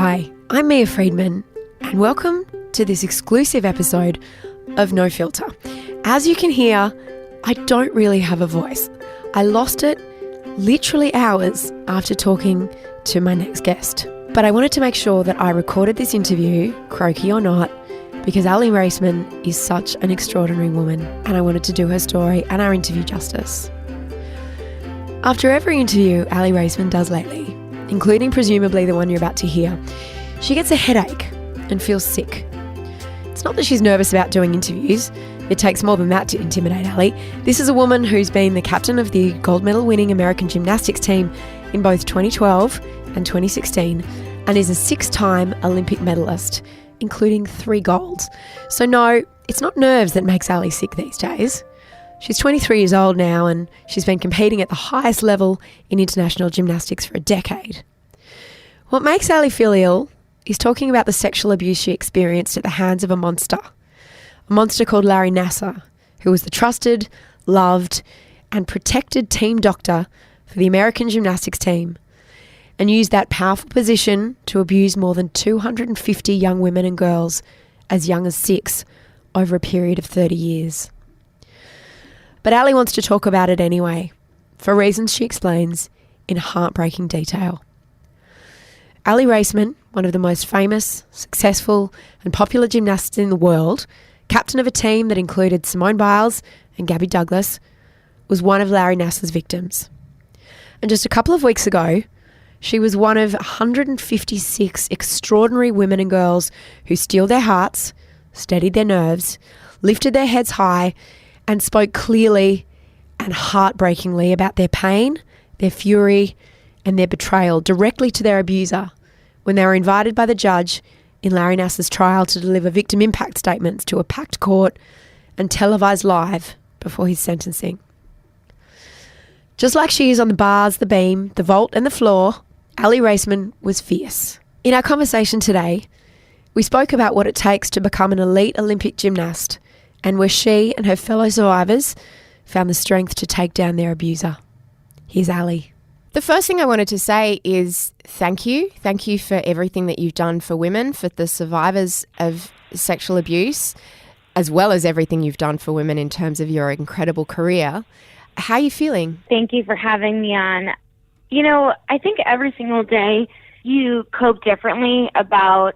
Hi, I'm Mia Friedman, and welcome to this exclusive episode of No Filter. As you can hear, I don't really have a voice. I lost it literally hours after talking to my next guest. But I wanted to make sure that I recorded this interview, croaky or not, because Aly Raisman is such an extraordinary woman, and I wanted to do her story and our interview justice. After every interview Aly Raisman does lately, including presumably the one you're about to hear, she gets a headache and feels sick. It's not that she's nervous about doing interviews. It takes more than that to intimidate Aly. This is a woman who's been the captain of the gold medal winning American Gymnastics team in both 2012 and 2016 and is a 6-time Olympic medalist, including 3 golds. So no, it's not nerves that makes Aly sick these days. She's 23 years old now and she's been competing at the highest level in international gymnastics for a decade. What makes Aly feel ill is talking about the sexual abuse she experienced at the hands of a monster called Larry Nassar, who was the trusted, loved and protected team doctor for the American Gymnastics team and used that powerful position to abuse more than 250 young women and girls as young as 6 over a period of 30 years. But Aly wants to talk about it anyway, for reasons she explains in heartbreaking detail. Aly Raisman, one of the most famous, successful and popular gymnasts in the world, captain of a team that included Simone Biles and Gabby Douglas, was one of Larry Nassar's victims. And just a couple of weeks ago, she was one of 156 extraordinary women and girls who steeled their hearts, steadied their nerves, lifted their heads high, and spoke clearly and heartbreakingly about their pain, their fury, and their betrayal directly to their abuser when they were invited by the judge in Larry Nassar's trial to deliver victim impact statements to a packed court and televised live before his sentencing. Just like she is on the bars, the beam, the vault and the floor, Aly Raisman was fierce. In our conversation today, we spoke about what it takes to become an elite Olympic gymnast and where she and her fellow survivors found the strength to take down their abuser. Here's Aly. The first thing I wanted to say is thank you. Thank you for everything that you've done for women, for the survivors of sexual abuse, as well as everything you've done for women in terms of your incredible career. How are you feeling? Thank you for having me on. You know, I think every single day you cope differently about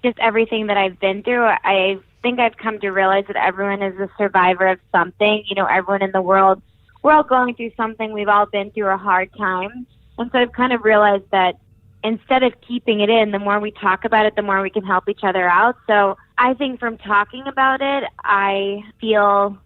just everything that I've been through. I think I've come to realize that everyone is a survivor of something. You know, everyone in the world, we're all going through something. We've all been through a hard time. And so I've kind of realized that instead of keeping it in, the more we talk about it, the more we can help each other out. So I think from talking about it, I feel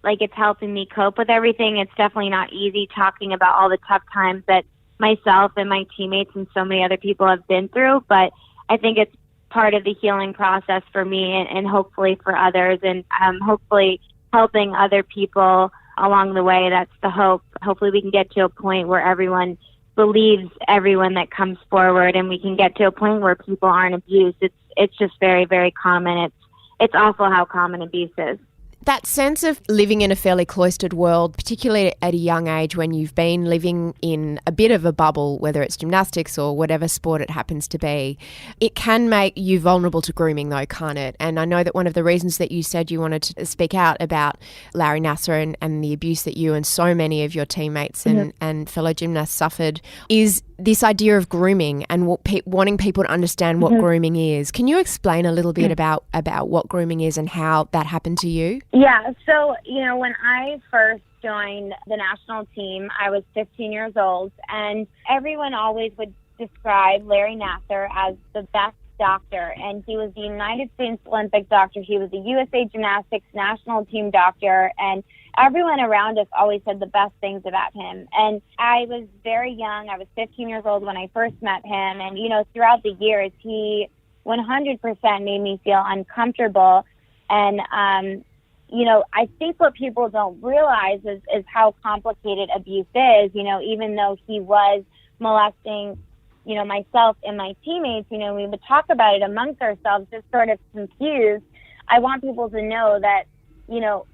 like it's helping me cope with everything. It's definitely not easy talking about all the tough times that myself and my teammates and so many other people have been through. But I think it's part of the healing process for me and hopefully for others, and hopefully helping other people along the way. That's the hope. Hopefully we can get to a point where everyone believes everyone that comes forward, and we can get to a point where people aren't abused. It's just very, very common. It's awful how common abuse is. That sense of living in a fairly cloistered world, particularly at a young age when you've been living in a bit of a bubble, whether it's gymnastics or whatever sport it happens to be, it can make you vulnerable to grooming though, can't it? And I know that one of the reasons that you said you wanted to speak out about Larry Nassar and the abuse that you and so many of your teammates and fellow gymnasts suffered is this idea of grooming and wanting people to understand what grooming is. Can you explain a little bit about what grooming is and how that happened to you? Yeah, so, you know, when I first joined the national team, I was 15 years old, and everyone always would describe Larry Nassar as the best doctor, and he was the United States Olympic doctor. He was the USA Gymnastics national team doctor, and everyone around us always said the best things about him. And I was very young. I was 15 years old when I first met him, and, you know, throughout the years, he 100% made me feel uncomfortable. And, you know, I think what people don't realize is how complicated abuse is. You know, even though he was molesting, you know, myself and my teammates, you know, we would talk about it amongst ourselves, just sort of confused. I want people to know that, you know,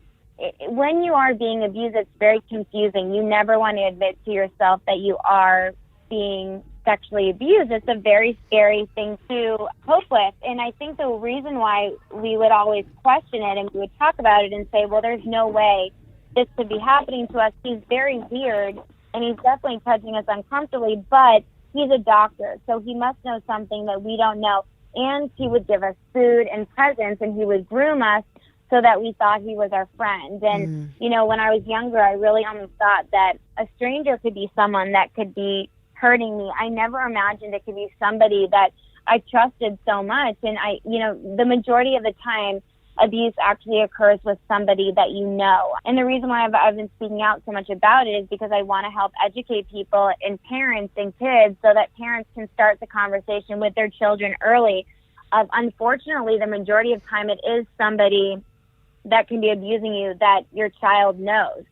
when you are being abused, it's very confusing. You never want to admit to yourself that you are being sexually abused, it's a very scary thing to cope with. And I think the reason why we would always question it and we would talk about it and say, well, there's no way this could be happening to us. He's very weird and he's definitely touching us uncomfortably, but he's a doctor, so he must know something that we don't know. And he would give us food and presents and he would groom us so that we thought he was our friend. And, you know, when I was younger, I really only thought that a stranger could be someone that could be hurting me. I never imagined it could be somebody that I trusted so much. And the majority of the time, abuse actually occurs with somebody that you know. And the reason why I've been speaking out so much about it is because I want to help educate people and parents and kids so that parents can start the conversation with their children early. Unfortunately, the majority of time it is somebody that can be abusing you that your child knows.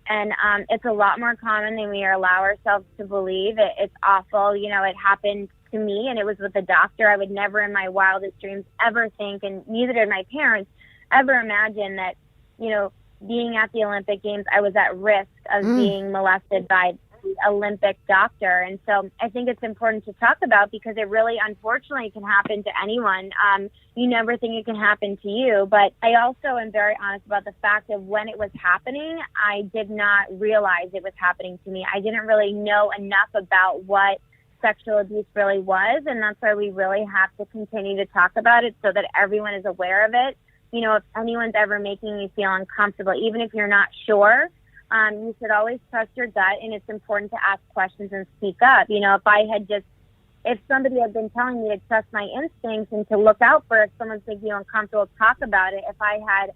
And it's a lot more common than we allow ourselves to believe. It's awful. You know, it happened to me, and it was with a doctor. I would never in my wildest dreams ever think, and neither did my parents, ever imagine that, you know, being at the Olympic Games, I was at risk of being molested by the Olympic doctor. And so I think it's important to talk about because it really, unfortunately, can happen to anyone. You never think it can happen to you. But I also am very honest about the fact that when it was happening, I did not realize it was happening to me. I didn't really know enough about what sexual abuse really was. And that's why we really have to continue to talk about it so that everyone is aware of it. You know, if anyone's ever making you feel uncomfortable, even if you're not sure, you should always trust your gut, and it's important to ask questions and speak up. You know, if somebody had been telling me to trust my instincts and to look out for if someone's making you uncomfortable, talk about it. If I had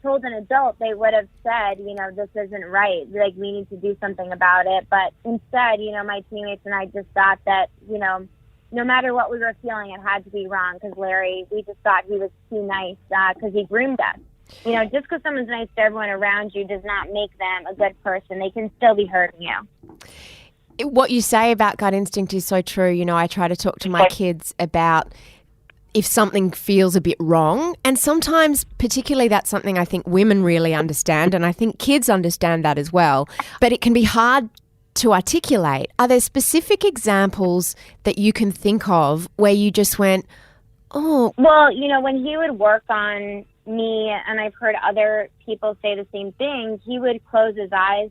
told an adult, they would have said, you know, this isn't right. Like, we need to do something about it. But instead, you know, my teammates and I just thought that, you know, no matter what we were feeling, it had to be wrong because Larry, we just thought he was too nice because he groomed us. You know, just because someone's nice to everyone around you does not make them a good person. They can still be hurting you. What you say about gut instinct is so true. You know, I try to talk to my kids about if something feels a bit wrong. And sometimes, particularly, that's something I think women really understand. And I think kids understand that as well. But it can be hard to articulate. Are there specific examples that you can think of where you just went, oh? Well, you know, when he would work on me, and I've heard other people say the same thing, he would close his eyes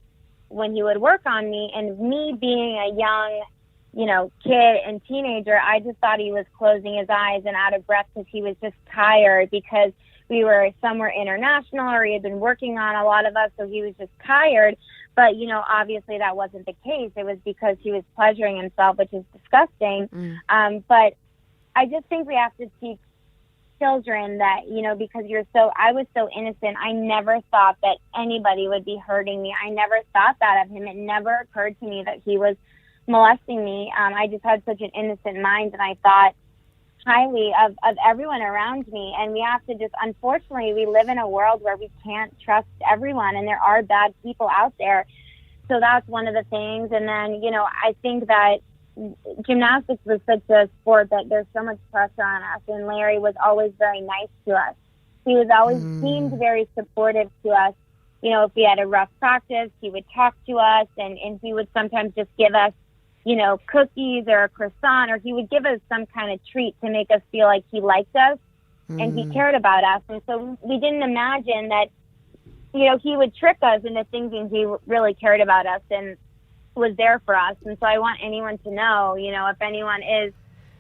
when he would work on me. And me being a young, you know, kid and teenager, I just thought he was closing his eyes and out of breath because he was just tired because we were somewhere international or he had been working on a lot of us, so he was just tired. But, you know, obviously that wasn't the case. It was because he was pleasuring himself, which is disgusting. But I just think we have to teach children that, you know, because I was so innocent. I never thought that anybody would be hurting me. I never thought that of him. It never occurred to me that he was molesting me. I just had such an innocent mind, and I thought highly of everyone around me. And we have to just, unfortunately, we live in a world where we can't trust everyone, and there are bad people out there. So that's one of the things. And then, you know, I think that gymnastics was such a sport that there's so much pressure on us, and Larry was always very nice to us. He was always seemed very supportive to us. You know, if we had a rough practice, he would talk to us, and he would sometimes just give us, you know, cookies or a croissant, or he would give us some kind of treat to make us feel like he liked us and he cared about us. And so we didn't imagine that, you know, he would trick us into thinking he really cared about us and was there for us. And so I want anyone to know, you know, if anyone is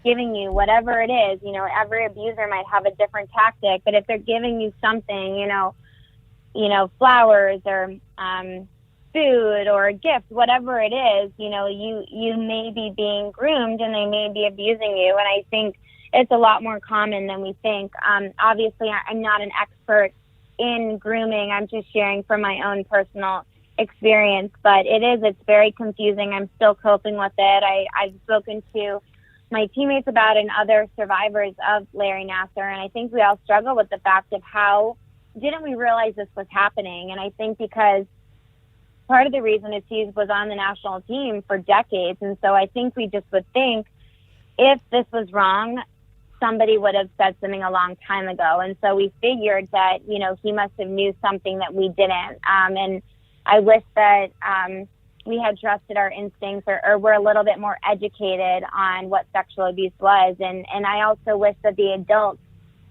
giving you whatever it is, you know, every abuser might have a different tactic, but if they're giving you something, you know, flowers or food or a gift, whatever it is, you know, you may be being groomed and they may be abusing you. And I think it's a lot more common than we think. Obviously, I'm not an expert in grooming. I'm just sharing from my own personal experience, but it's very confusing. I'm still coping with it. I've spoken to my teammates about it and other survivors of Larry Nassar, and I think we all struggle with the fact of how didn't we realize this was happening. And I think because part of the reason is he was on the national team for decades, and so I think we just would think if this was wrong, somebody would have said something a long time ago. And so we figured that, you know, he must have knew something that we didn't. And I wish that, we had trusted our instincts or were a little bit more educated on what sexual abuse was. And I also wish that the adults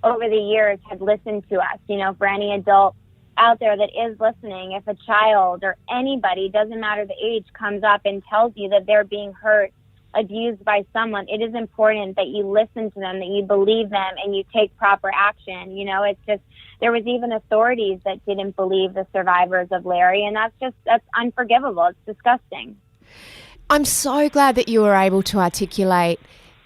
over the years had listened to us. You know, for any adult out there that is listening, if a child or anybody, doesn't matter the age, comes up and tells you that they're being hurt, abused by someone, it is important that you listen to them, that you believe them, and you take proper action. You know, it's just, there was even authorities that didn't believe the survivors of Larry, and that's unforgivable. It's disgusting. I'm so glad that you were able to articulate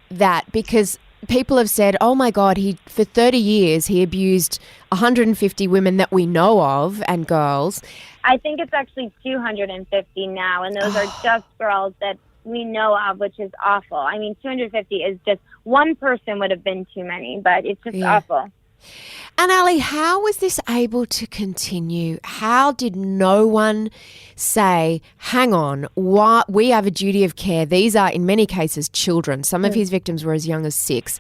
that, because people have said, oh my God, for 30 years he abused 150 women that we know of, and girls. I think it's actually 250 now, and those are just girls that we know of, which is awful. I mean, 250 is just, one person would have been too many, but it's just awful. And Aly, how was this able to continue? How did no one say, hang on, we have a duty of care? These are, in many cases, children. Some of his victims were as young as 6.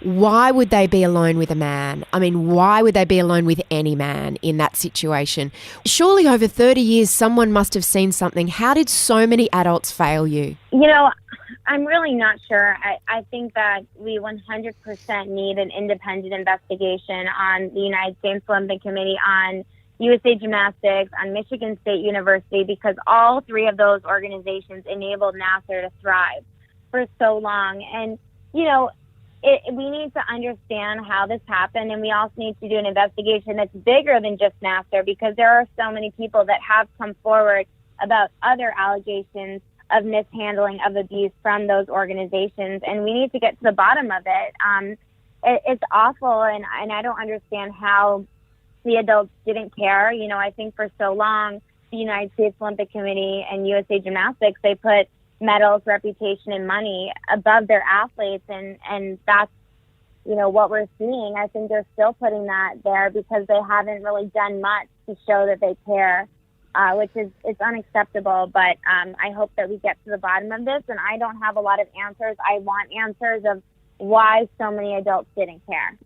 Why would they be alone with a man? I mean, why would they be alone with any man in that situation? Surely over 30 years, someone must have seen something. How did so many adults fail you? You know, I'm really not sure. I think that we 100% need an independent investigation on the United States Olympic Committee, on USA Gymnastics, on Michigan State University, because all 3 of those organizations enabled Nassar to thrive for so long. And, you know, we need to understand how this happened, and we also need to do an investigation that's bigger than just Nassar, because there are so many people that have come forward about other allegations of mishandling, of abuse from those organizations, and we need to get to the bottom of it. It's awful, and I don't understand how the adults didn't care. You know, I think for so long, the United States Olympic Committee and USA Gymnastics, they put medals, reputation, and money above their athletes, and that's, you know, what we're seeing. I think they're still putting that there because they haven't really done much to show that they care. Which is unacceptable, but I hope that we get to the bottom of this, and I don't have a lot of answers. I want answers of why so many adults didn't care.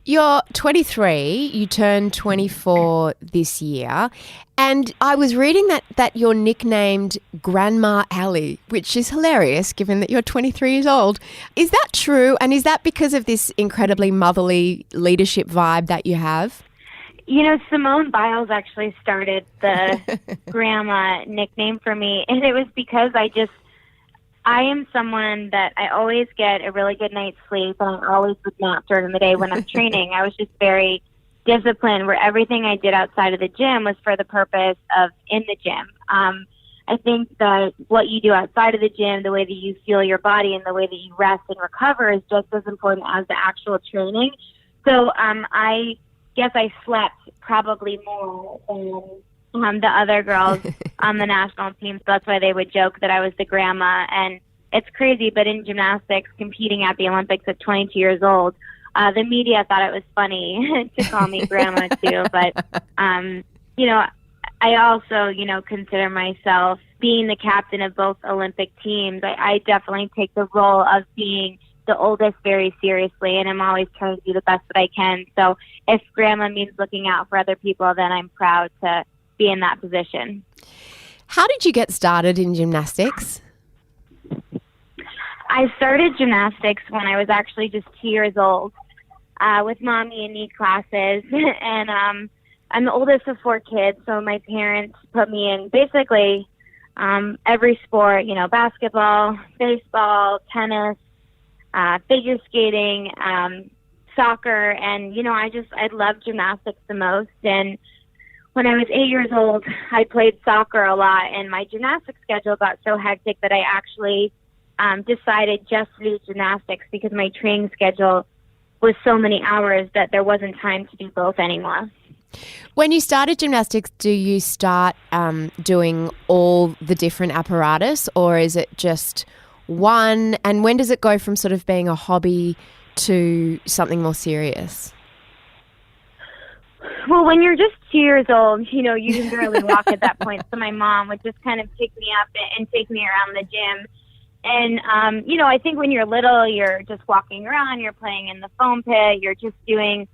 You're 23, you turned 24 this year, and I was reading that you're nicknamed Grandma Aly, which is hilarious given that you're 23 years old. Is that true, and is that because of this incredibly motherly leadership vibe that you have? You know, Simone Biles actually started the grandma nickname for me, and it was because I am someone that I always get a really good night's sleep, and I always would nap during the day when I'm training. I was just very disciplined, where everything I did outside of the gym was for the purpose of in the gym. I think that what you do outside of the gym, the way that you feel your body and the way that you rest and recover, is just as important as the actual training. So I guess I slept probably more than the other girls on the national team. So that's why they would joke that I was the grandma. And it's crazy, but in gymnastics, competing at the Olympics at 22 years old, the media thought it was funny to call me grandma too. But, you know, I also, you know, consider myself being the captain of both Olympic teams. I definitely take the role of being the oldest very seriously, and I'm always trying to do the best that I can. So if grandma means looking out for other people, then I'm proud to be in that position. How did you get started in gymnastics? I started gymnastics when I was actually just 2 years old with mommy and me classes. And I'm the oldest of 4 kids, so my parents put me in basically every sport, you know, basketball, baseball, tennis, figure skating, soccer. And, you know, I loved gymnastics the most. And when I was 8 years old, I played soccer a lot, and my gymnastics schedule got so hectic that I actually decided just to do gymnastics because my training schedule was so many hours that there wasn't time to do both anymore. When you started gymnastics, do you start doing all the different apparatus, or is it just one? And when does it go from sort of being a hobby to something more serious? Well, when you're just 2 years old, you know, you can barely walk at that point. So my mom would just kind of pick me up and take me around the gym. And, I think when you're little, you're just walking around, you're playing in the foam pit, you're just doing,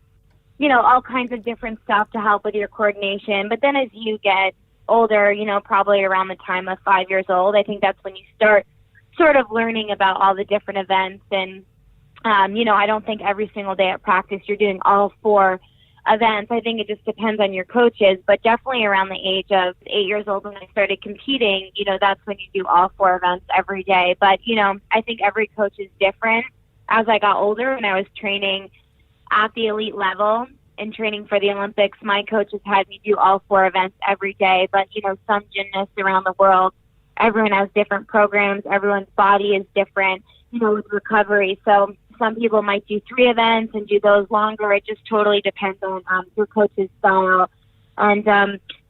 all kinds of different stuff to help with your coordination. But then as you get older, probably around the time of 5 years old, I think that's when you start sort of learning about all the different events. And, I don't think every single day at practice you're doing all 4 events. I think it just depends on your coaches, but definitely around the age of 8 years old when I started competing, that's when you do all 4 events every day. But, I think every coach is different. As I got older and I was training at the elite level and training for the Olympics, my coaches had me do all 4 events every day. But, some gymnasts around the world, everyone has different programs. Everyone's body is different, with recovery. So some people might do 3 events and do those longer. It just totally depends on your coach's style. And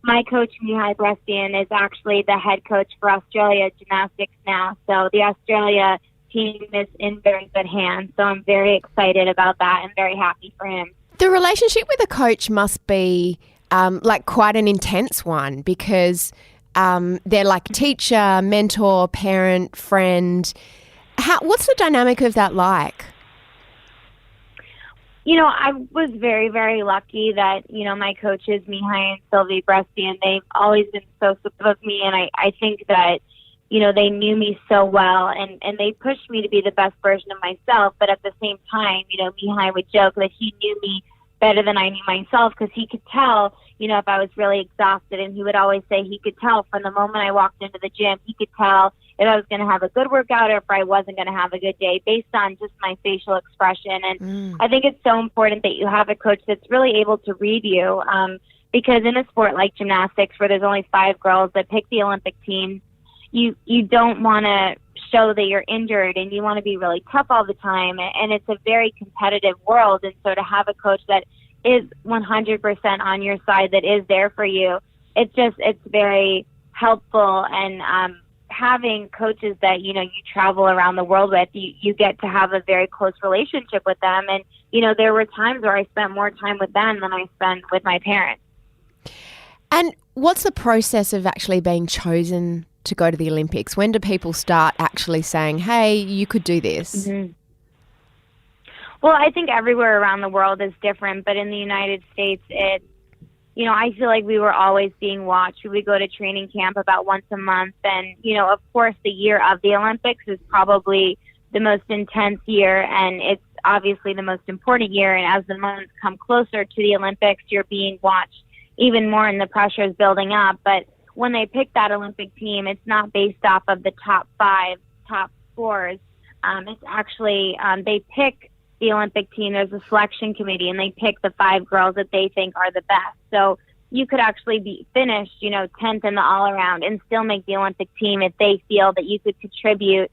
my coach, Aly Raisman, is actually the head coach for Australia Gymnastics now. So the Australia team is in very good hands. So I'm very excited about that and very happy for him. The relationship with a coach must be quite an intense one, because they're like teacher, mentor, parent, friend. What's the dynamic of that like? I was very, very lucky that, my coaches, Mihai and Sylvie Brestian, they've always been so supportive of me. And I think that, they knew me so well and they pushed me to be the best version of myself. But at the same time, Mihai would joke that he knew me better than I knew myself, because he could tell, if I was really exhausted. And he would always say he could tell from the moment I walked into the gym, he could tell if I was going to have a good workout or if I wasn't going to have a good day based on just my facial expression. And I think it's so important that you have a coach that's really able to read you, because in a sport like gymnastics, where there's only 5 girls that pick the Olympic team, you don't want to show that you're injured, and you want to be really tough all the time. And it's a very competitive world. And so to have a coach that is 100% on your side, that is there for you, it's very helpful. And having coaches that, you travel around the world with, you get to have a very close relationship with them. And, there were times where I spent more time with them than I spent with my parents. And what's the process of actually being chosen to go to the Olympics? When do people start actually saying, hey, you could do this? Mm-hmm. Well, I think everywhere around the world is different, but in the United States, I feel like we were always being watched. We would go to training camp about once a month. And, of course, the year of the Olympics is probably the most intense year, and it's obviously the most important year. And as the months come closer to the Olympics, you're being watched even more, and the pressure is building up. But when they pick that Olympic team, it's not based off of the top 5 top scores. It's actually, they pick the Olympic team. There's a selection committee, and they pick the 5 girls that they think are the best. So you could actually be finished, 10th in the all-around and still make the Olympic team if they feel that you could contribute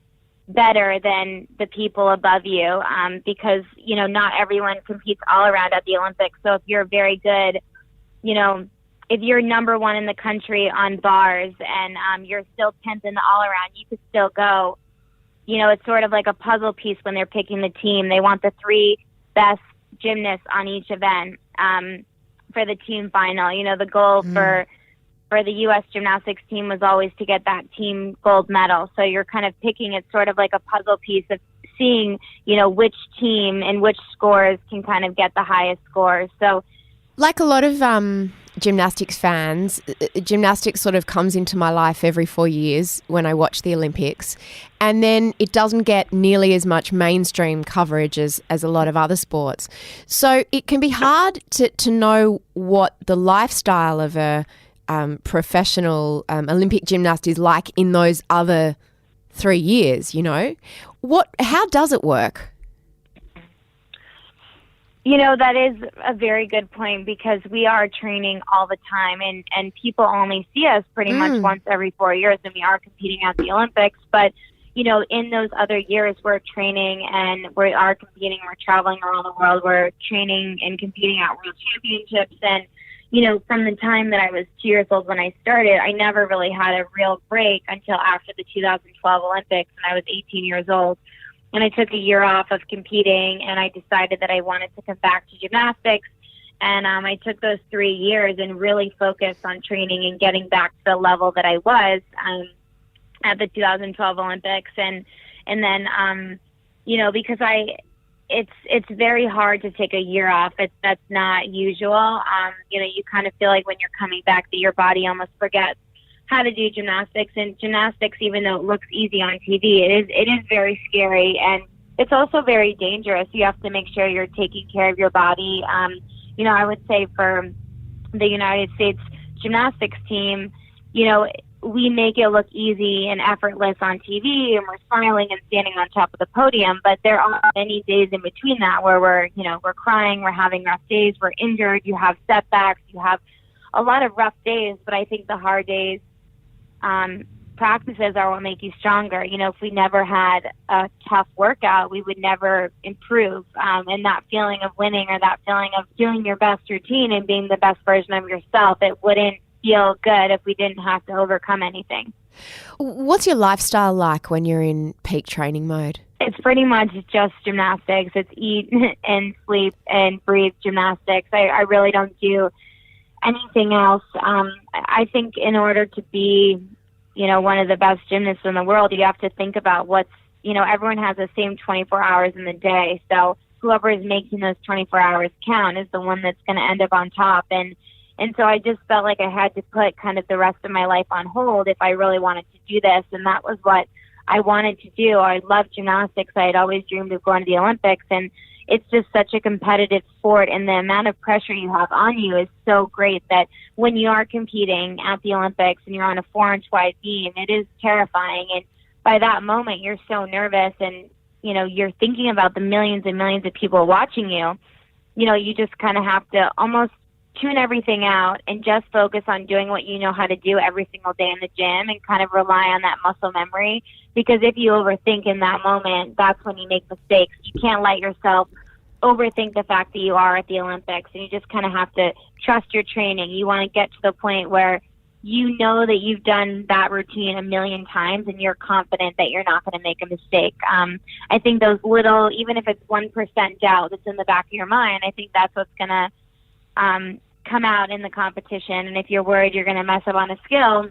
better than the people above you, because, not everyone competes all-around at the Olympics. So if you're very good, if you're number 1 in the country on bars and you're still 10th in the all-around, you could still go. It's sort of like a puzzle piece when they're picking the team. They want the 3 best gymnasts on each event for the team final. The goal for the U.S. gymnastics team was always to get that team gold medal. So you're kind of picking it sort of like a puzzle piece of seeing, which team and which scores can kind of get the highest scores. So like a lot of gymnastics fans, gymnastics sort of comes into my life every 4 years when I watch the Olympics, and then it doesn't get nearly as much mainstream coverage as a lot of other sports. So it can be hard to know what the lifestyle of a professional Olympic gymnast is like in those other 3 years, How does it work? That is a very good point, because we are training all the time, and people only see us pretty much once every 4 years, and we are competing at the Olympics. But, in those other years, we're training and we are competing. We're traveling around the world. We're training and competing at world championships. And, from the time that I was 2 years old when I started, I never really had a real break until after the 2012 Olympics, and I was 18 years old. And I took a year off of competing, and I decided that I wanted to come back to gymnastics. And I took those 3 years and really focused on training and getting back to the level that I was. at the 2012 Olympics. And then, because it's very hard to take a year off. That's not usual. You kind of feel like when you're coming back that your body almost forgets how to do gymnastics. And gymnastics, even though it looks easy on TV, it is very scary, and it's also very dangerous. You have to make sure you're taking care of your body. I would say for the United States gymnastics team, we make it look easy and effortless on TV, and we're smiling and standing on top of the podium. But there are many days in between that where we're crying, we're having rough days, we're injured, you have setbacks, you have a lot of rough days. But I think the hard days, practices are what make you stronger. If we never had a tough workout, we would never improve. And that feeling of winning, or that feeling of doing your best routine and being the best version of yourself, it wouldn't feel good if we didn't have to overcome anything. What's your lifestyle like when you're in peak training mode? It's pretty much just gymnastics. It's eat and sleep and breathe gymnastics. I really don't do anything else. I think in order to be, one of the best gymnasts in the world, you have to think about everyone has the same 24 hours in the day. So whoever is making those 24 hours count is the one that's going to end up on top. And so I just felt like I had to put kind of the rest of my life on hold if I really wanted to do this. And that was what I wanted to do. I loved gymnastics. I had always dreamed of going to the Olympics. And it's just such a competitive sport. And the amount of pressure you have on you is so great that when you are competing at the Olympics and you're on a 4-inch wide beam, it is terrifying. And by that moment, you're so nervous, and, you're thinking about the millions and millions of people watching you. You just kind of have to almost tune everything out and just focus on doing what you know how to do every single day in the gym, and kind of rely on that muscle memory. Because if you overthink in that moment, that's when you make mistakes. You can't let yourself overthink the fact that you are at the Olympics, and you just kind of have to trust your training. You want to get to the point where you know that you've done that routine a million times and you're confident that you're not going to make a mistake. I think those little, even if it's 1% doubt that's in the back of your mind, I think that's what's going to come out in the competition. And if you're worried you're going to mess up on a skill,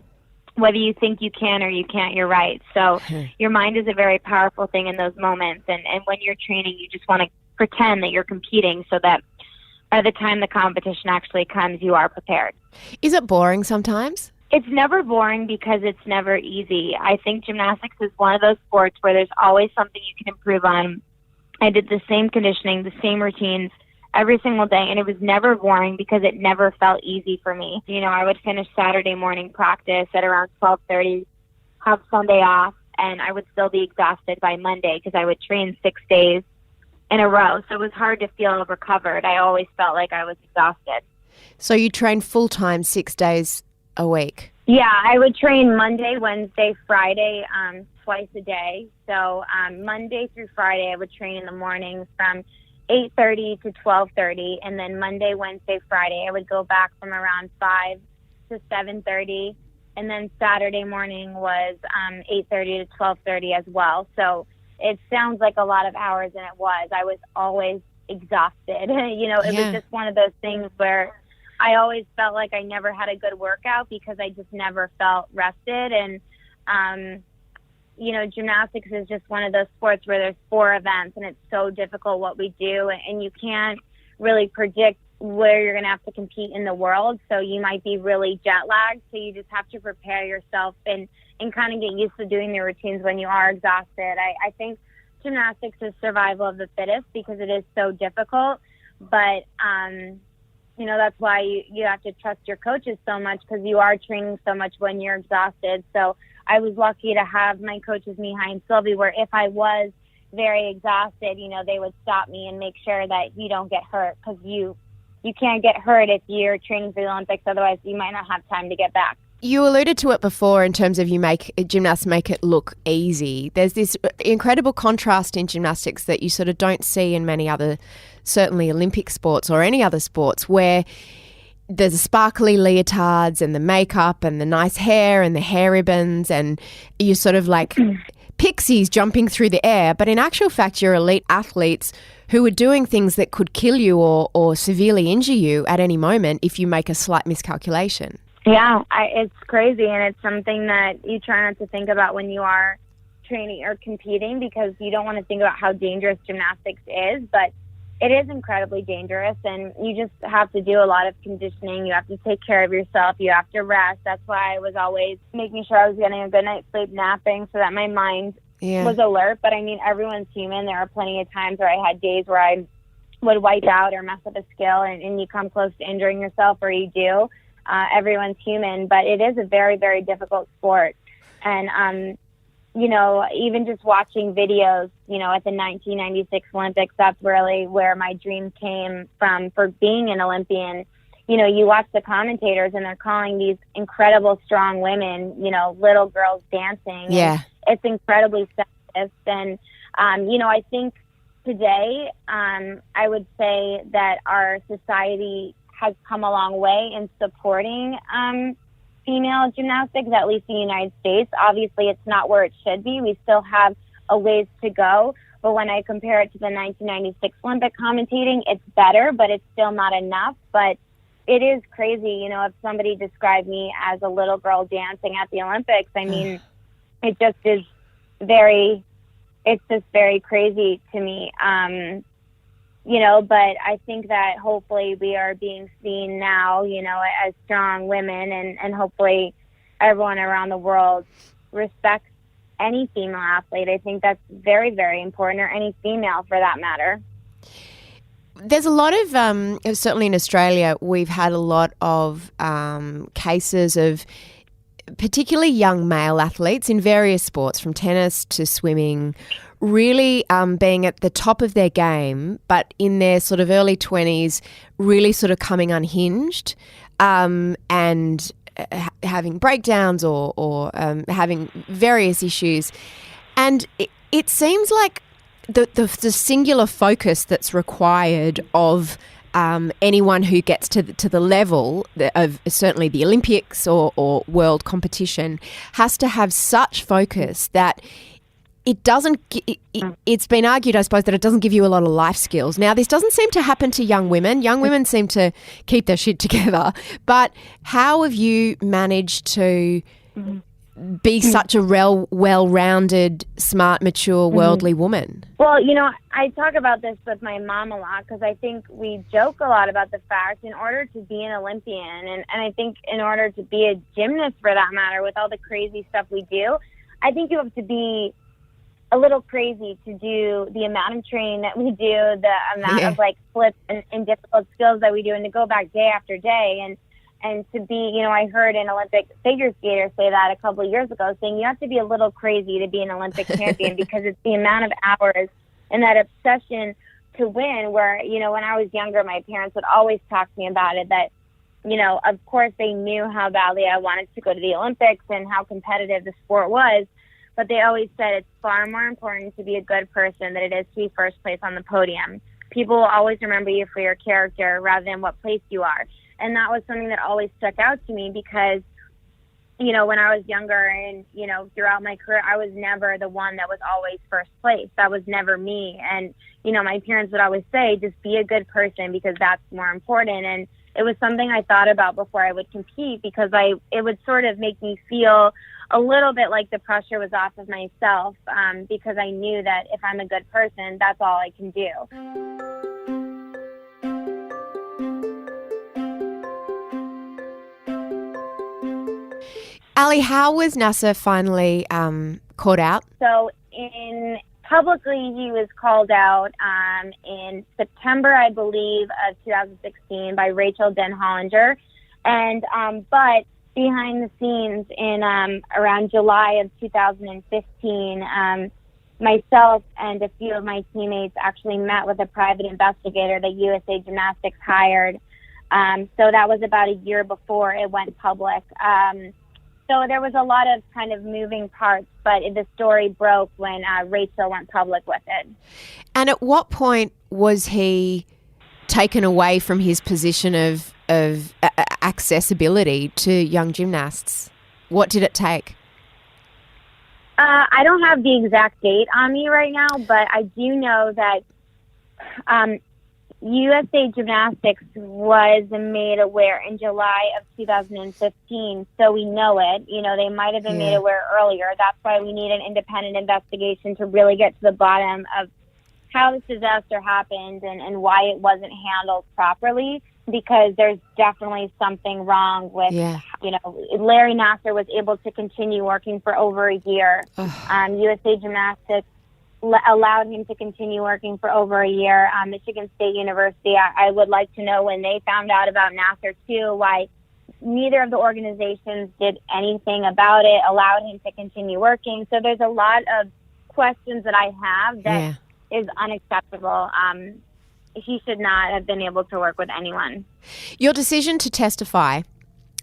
whether you think you can or you can't, you're right. So your mind is a very powerful thing in those moments. And when you're training, you just want to pretend that you're competing so that by the time the competition actually comes, you are prepared. Is it boring sometimes? It's never boring because it's never easy. I think gymnastics is one of those sports where there's always something you can improve on. I did the same conditioning, the same routines every single day, and it was never boring because it never felt easy for me. I would finish Saturday morning practice at around 12:30, have Sunday off, and I would still be exhausted by Monday because I would train 6 days in a row. So it was hard to feel recovered. I always felt like I was exhausted. So you train full-time 6 days a week? Yeah, I would train Monday, Wednesday, Friday, twice a day. So Monday through Friday, I would train in the mornings from 8:30 to 12:30, and then Monday, Wednesday, Friday, I would go back from around 5 to 7:30, and then Saturday morning was 8:30 to 12:30 as well. So it sounds like a lot of hours, and it was. I was always exhausted. It was just one of those things where I always felt like I never had a good workout because I just never felt rested. And gymnastics is just one of those sports where there's 4 events, and it's so difficult what we do, and you can't really predict where you're going to have to compete in the world. So you might be really jet lagged. So you just have to prepare yourself and kind of get used to doing the routines when you are exhausted. I think gymnastics is survival of the fittest because it is so difficult. But, that's why you have to trust your coaches so much, because you are training so much when you're exhausted. So I was lucky to have my coaches, Mihai and Sylvie, where if I was very exhausted, they would stop me and make sure that you don't get hurt, because you can't get hurt if you're training for the Olympics. Otherwise, you might not have time to get back. You alluded to it before in terms of gymnasts make it look easy. There's this incredible contrast in gymnastics that you sort of don't see in many other, certainly Olympic sports or any other sports, where there's sparkly leotards and the makeup and the nice hair and the hair ribbons, and you're sort of like pixies jumping through the air. But in actual fact, you're elite athletes who are doing things that could kill you or severely injure you at any moment if you make a slight miscalculation. Yeah, it's crazy, and it's something that you try not to think about when you are training or competing, because you don't want to think about how dangerous gymnastics is, but it is incredibly dangerous, and you just have to do a lot of conditioning. You have to take care of yourself. You have to rest. That's why I was always making sure I was getting a good night's sleep, napping, so that my mind was alert. But I mean, everyone's human. There are plenty of times where I had days where I would wipe out or mess up a skill, and you come close to injuring yourself, or you do. Everyone's human, but it is a very, very difficult sport. And, you know, even just watching videos, you know, at the 1996 Olympics, that's really where my dream came from for being an Olympian. You know, you watch the commentators and they're calling these incredible, strong women, you know, little girls dancing. Yeah. And it's incredibly sexist. And, you know, I think today, I would say that our society has come a long way in supporting female gymnastics, at least in the United States. Obviously, it's not where it should be. We still have a ways to go. But when I compare it to the 1996 Olympic commentating, it's better, but it's still not enough. But it is crazy, you know, if somebody described me as a little girl dancing at the Olympics, I mean, it just is it's just very crazy to me. You know, but I think that hopefully we are being seen now, you know, as strong women, and hopefully everyone around the world respects any female athlete. I think that's very, very important, or any female for that matter. There's a lot of, certainly in Australia, we've had a lot of cases of particularly young male athletes in various sports, from tennis to swimming, really being at the top of their game, but in their sort of early 20s, really sort of coming unhinged and having breakdowns or having various issues. And it seems like the singular focus that's required of anyone who gets to the level of certainly the Olympics or world competition has to have such focus that it doesn't. It's been argued, I suppose, that it doesn't give you a lot of life skills. Now, this doesn't seem to happen to young women. Young women seem to keep their shit together. But how have you managed to be such a well-rounded, smart, mature, worldly woman? Well, you know, I talk about this with my mom a lot, because I think we joke a lot about the fact, in order to be an Olympian, and I think in order to be a gymnast for that matter, with all the crazy stuff we do, I think you have to be a little crazy to do the amount of training that we do, the amount of like flips and difficult skills that we do, and to go back day after day, and to be, you know, I heard an Olympic figure skater say that a couple of years ago, saying you have to be a little crazy to be an Olympic champion, because it's the amount of hours and that obsession to win, where, you know, when I was younger, my parents would always talk to me about it, that, you know, of course they knew how badly I wanted to go to the Olympics and how competitive the sport was, but they always said it's far more important to be a good person than it is to be first place on the podium. People will always remember you for your character rather than what place you are. And that was something that always stuck out to me, because, you know, when I was younger and, you know, throughout my career, I was never the one that was always first place. That was never me. And, you know, my parents would always say, just be a good person, because that's more important. And it was something I thought about before I would compete, because it would sort of make me feel a little bit like the pressure was off of myself, because I knew that if I'm a good person, that's all I can do. Aly, how was Nassar finally caught out? So publicly, he was called out in September, I believe, of 2016 by Rachel Den-Hollinger. And but behind the scenes in around July of 2015, myself and a few of my teammates actually met with a private investigator that USA Gymnastics hired. So that was about a year before it went public. So there was a lot of kind of moving parts, but the story broke when Rachel went public with it. And at what point was he taken away from his position of accessibility to young gymnasts? What did it take? I don't have the exact date on me right now, but I do know that USA Gymnastics was made aware in July of 2015, so we know it. You know, they might have been made aware earlier. That's why we need an independent investigation to really get to the bottom of how this disaster happened and why it wasn't handled properly, because there's definitely something wrong with, you know, Larry Nassar was able to continue working for over a year. USA Gymnastics allowed him to continue working for over a year. Michigan State University, I would like to know when they found out about Nassar too, why neither of the organizations did anything about it, allowed him to continue working. So there's a lot of questions that I have that is unacceptable. He should not have been able to work with anyone. Your decision to testify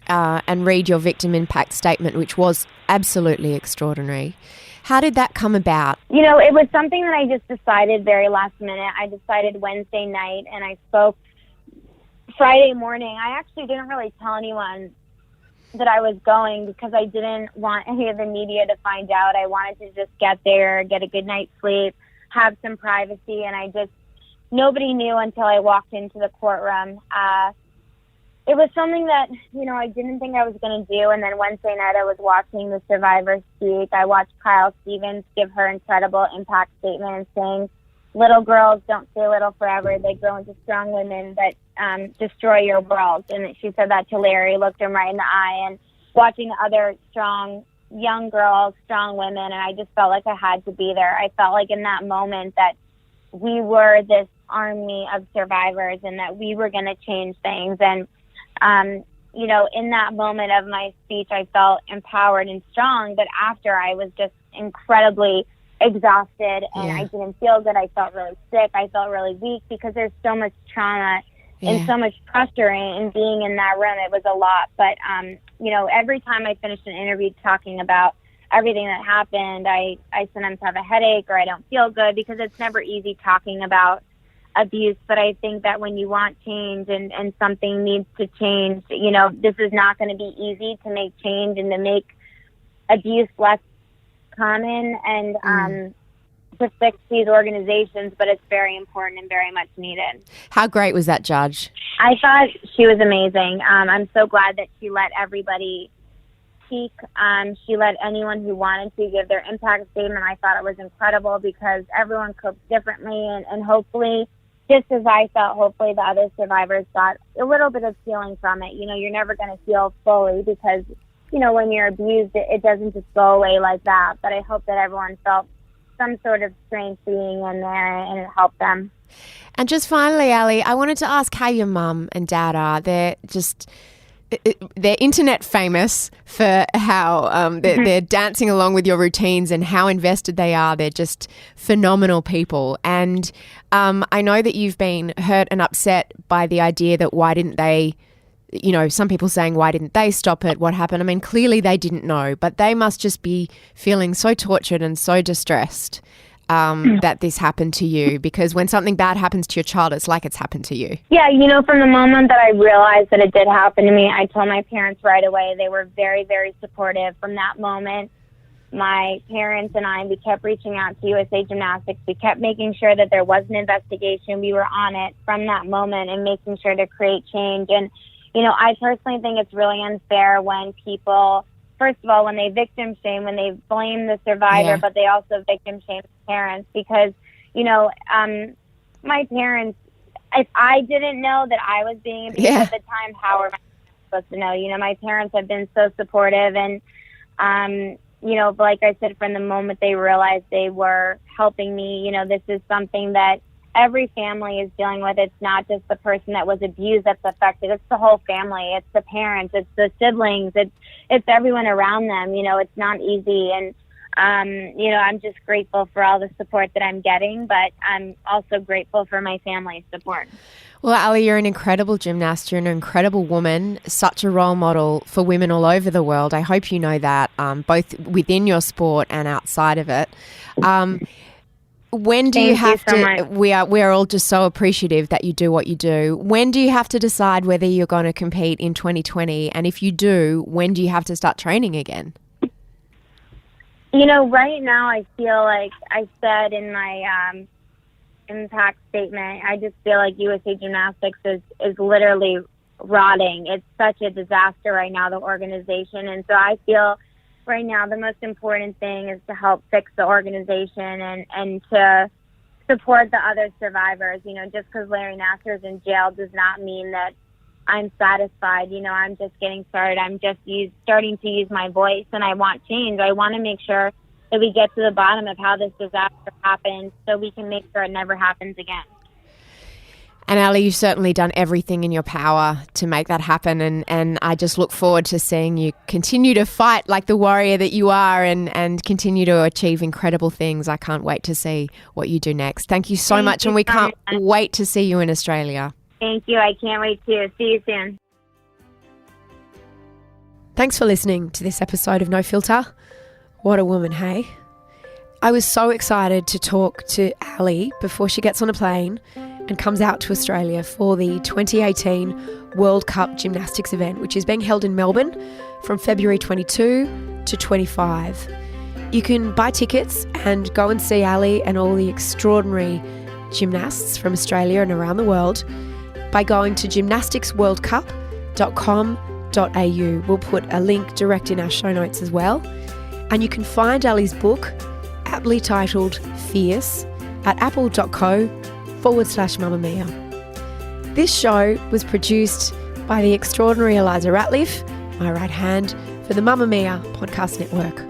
and read your victim impact statement, which was absolutely extraordinary, how did that come about? You know, it was something that I just decided very last minute. I decided Wednesday night, and I spoke Friday morning. I actually didn't really tell anyone that I was going because I didn't want any of the media to find out. I wanted to just get there, get a good night's sleep, have some privacy, and nobody knew until I walked into the courtroom. It was something that, you know, I didn't think I was going to do. And then Wednesday night I was watching the survivors speak. I watched Kyle Stevens give her incredible impact statement saying, little girls don't stay little forever. They grow into strong women that destroy your world. And she said that to Larry, looked him right in the eye, and watching other strong young girls, strong women. And I just felt like I had to be there. I felt like in that moment that we were this army of survivors and that we were going to change things. And you know, in that moment of my speech, I felt empowered and strong, but after I was just incredibly exhausted and I didn't feel good. I felt really sick. I felt really weak because there's so much trauma and so much pressure in being in that room. It was a lot. But, you know, every time I finished an interview talking about everything that happened, I sometimes have a headache or I don't feel good because it's never easy talking about abuse. But I think that when you want change and something needs to change, you know, this is not going to be easy to make change and to make abuse less common and to fix these organizations, but it's very important and very much needed. How great was that judge? I thought she was amazing. I'm so glad that she let everybody speak. She let anyone who wanted to give their impact statement. I thought it was incredible because everyone copes differently, and hopefully, just as I felt, hopefully the other survivors got a little bit of healing from it. You know, you're never going to heal fully because, you know, when you're abused, it doesn't just go away like that. But I hope that everyone felt some sort of strength being in there and it helped them. And just finally, Aly, I wanted to ask how your mum and dad are. They're internet famous for how they're dancing along with your routines and how invested they are. They're just phenomenal people. And I know that you've been hurt and upset by the idea that why didn't they, you know, some people saying, why didn't they stop it? What happened? I mean, clearly they didn't know, but they must just be feeling so tortured and so distressed that this happened to you, because when something bad happens to your child, it's like it's happened to you. Yeah, you know, from the moment that I realized that it did happen to me, I told my parents right away. They were very, very supportive. From that moment, my parents and I, we kept reaching out to USA Gymnastics. We kept making sure that there was an investigation. We were on it from that moment and making sure to create change. And, you know, I personally think it's really unfair when people, first of all, when they victim shame, when they blame the survivor, but they also victim shame the parents, because, you know, my parents, if I didn't know that I was being abused at the time, how are my parents supposed to know? You know, my parents have been so supportive, and, you know, like I said, from the moment they realized they were helping me, you know, this is something that every family is dealing with. It's not just the person that was abused that's affected. It's the whole family. It's the parents. It's the siblings. It's everyone around them. You know, it's not easy. And, you know, I'm just grateful for all the support that I'm getting, but I'm also grateful for my family's support. Well, Aly, you're an incredible gymnast. You're an incredible woman, such a role model for women all over the world. I hope you know that, both within your sport and outside of it. When do you have to, we are all just so appreciative that you do what you do. When do you have to decide whether you're going to compete in 2020? And if you do, when do you have to start training again? You know, right now I feel like I said in my impact statement. I just feel like USA Gymnastics is literally rotting. It's such a disaster right now, the organization. And so I feel right now the most important thing is to help fix the organization and to support the other survivors. You know, just because Larry Nassar is in jail does not mean that I'm satisfied. You know, I'm just getting started. I'm just starting to use my voice, and I want change. I want to make sure that we get to the bottom of how this disaster happened so we can make sure it never happens again. And Aly, you've certainly done everything in your power to make that happen. And I just look forward to seeing you continue to fight like the warrior that you are and continue to achieve incredible things. I can't wait to see what you do next. Thank you so much. And we can't wait to see you in Australia. Thank you. I can't wait to see you soon. Thanks for listening to this episode of No Filter. What a woman, hey? I was so excited to talk to Aly before she gets on a plane and comes out to Australia for the 2018 World Cup Gymnastics event, which is being held in Melbourne from February 22 to 25. You can buy tickets and go and see Aly and all the extraordinary gymnasts from Australia and around the world by going to gymnasticsworldcup.com.au. We'll put a link direct in our show notes as well. And you can find Aly's book, aptly titled Fierce, at apple.co/Mamma Mia. This show was produced by the extraordinary Elissa Ratliff, my right hand, for the Mamma Mia Podcast Network.